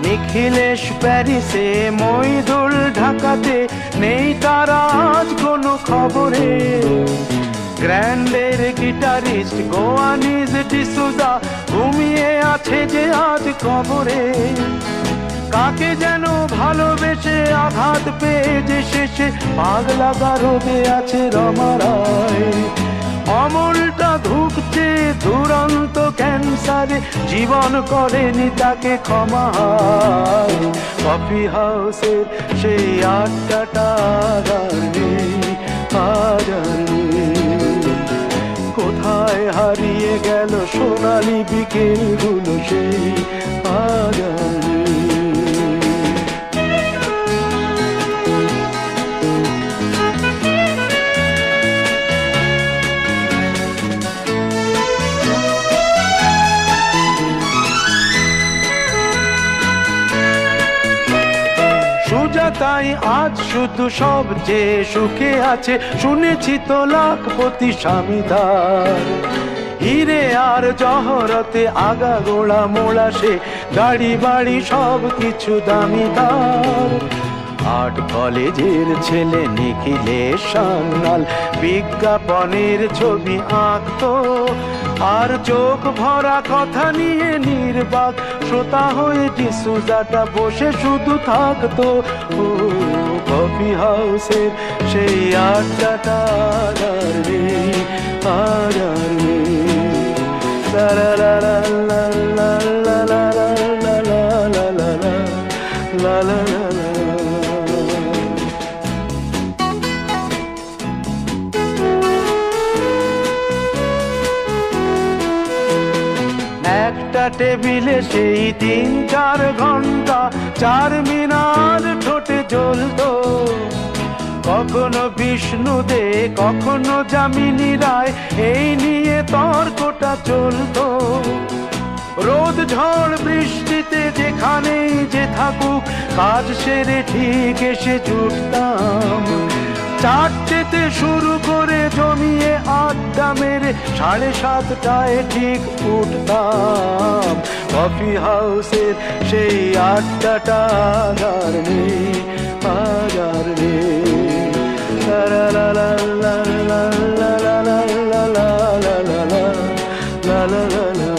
নিখিলেশ প্যারিসে, মইদুল ঢাকাতে, নেই তারা আজ কোনো খবরে। গ্র্যান্ডের গিটারিস্ট গোয়ানিজ ডিসুজা ঘুমিয়ে আছে যে আজ কবরে। কাকে যেন ভালোবেসে আঘাত পেয়ে যে শেষে পাগলা গারদে আছে রমা রায়। অমলটা ধুকছে দুরন্ত ক্যান্সারে, জীবন করেনি তাকে ক্ষমা। কফি হাউসের সেই আড্ডাটা আর নেই, আজ আর নেই। কোথায় হারিয়ে গেল সোনালি বিকেলগুলো সেই, আজ আর নেই। সুজাতাই আজ শুধু সবচেয়ে সুখে আছে, শুনেছি তো লাখপতি স্বামীদার। হিরে আর জহরতে আগা গোড়া মোড়া সে, গাড়ি বাড়ি সব কিছু দামিদার। আর্ট কলেজের ছেলে নিখিলেশ সান্যাল বিজ্ঞাপনের ছবি আঁকতো, আর চোখ ভরা কথা নিয়ে নির্বাক শ্রোতা হয়ে ডিসুজাটা বসে শুধু থাকতো। ও কফি হাউসের সেই আড্ডাটা আর নেই, আর নেই। লা লা লা লা লা লা লা লা লা লা লা লা লা লা। একটা টেবিলে সেই 3-4 ঘন্টা চার মিনার ঠোঁটে জ্বলতো। কখনো বিষ্ণু দে, কখনো যামিনী রায়, এই নিয়ে তর্কটা চলতো। রোদ ঝড় বৃষ্টিতে যেখানেই যে থাকুক, কাজ সেরে ঠিক এসে জুটতাম। 4টেতে শুরু করে জমিয়ে আড্ডা মেরে 7:30টায় ঠিক উঠতাম। কফি হাউসের সেই আড্ডাটা আর নেই, আজ আর নেই। লা লা লা লা লা লা লা লা লা লা লা লা লা লা লা।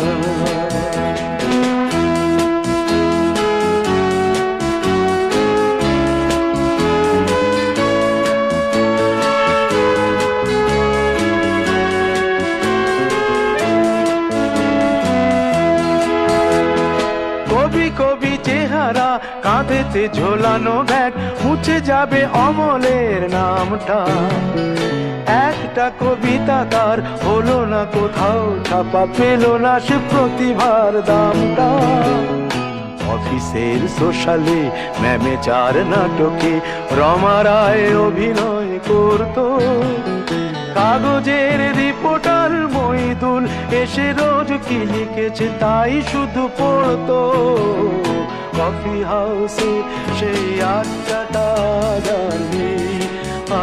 কবি কবি চেহারা, কাঁধেতে ঝোলানো ব্যাগ, মুছে যাবে অমলের নামটা। একটা কবিতা তার হলো না কোথাও ছাপা, পেল না সে প্রতিভার দামটা। অফিসের সোশ্যালে, ম্যামেচার নাটকে রমা রায় অভিনয় করতো। কাগজের রিপোর্টার মইদুল এসে রোজ কি লিখেছে তাই শুধু পড়তো। কফি হাউসে সেই আড্ডাটা আর নেই,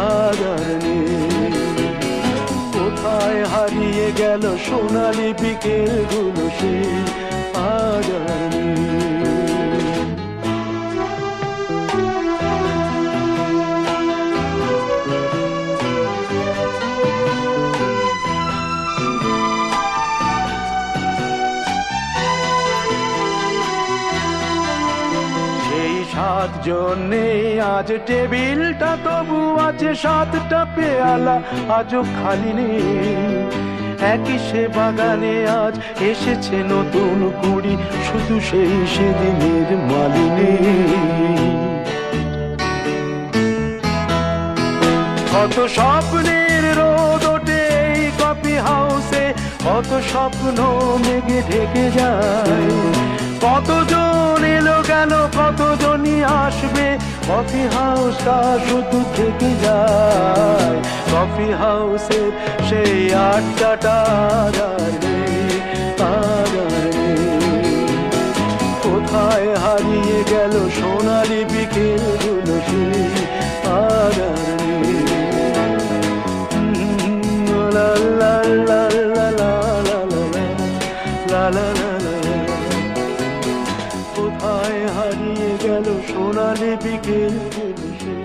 আজ আর নেই। কোথায় হারিয়ে গেল সোনালি বিকেলগুলো সেই, আজ আর নেই। জন্যে আজ টেবিলটা তবু আছে, 7টা পেয়ালা আজও খালি নেই। একই সে বাগানে আজ এসেছে নতুন কুড়ি, শুধু সেই সেদিনের মালিনী। কত স্বপ্নের রোদ ওঠে এই কফি হাউসে, কত স্বপ্ন মেঘে ঢেকে যায়। কতজন এলো গেল, কতজনই আসবে, কফি হাউসটা শুধু থেকে যায়। কফি হাউসের সেই আড্ডাটা আর নেই, আর নেই। কোথায় হারিয়ে গেল সোনালি বিকেলগুলো সেই, আর নেই। লা লা লা লা লা লা লা লা লা লা। কোথায় হারিয়ে গেল সোনালি বিকেল সে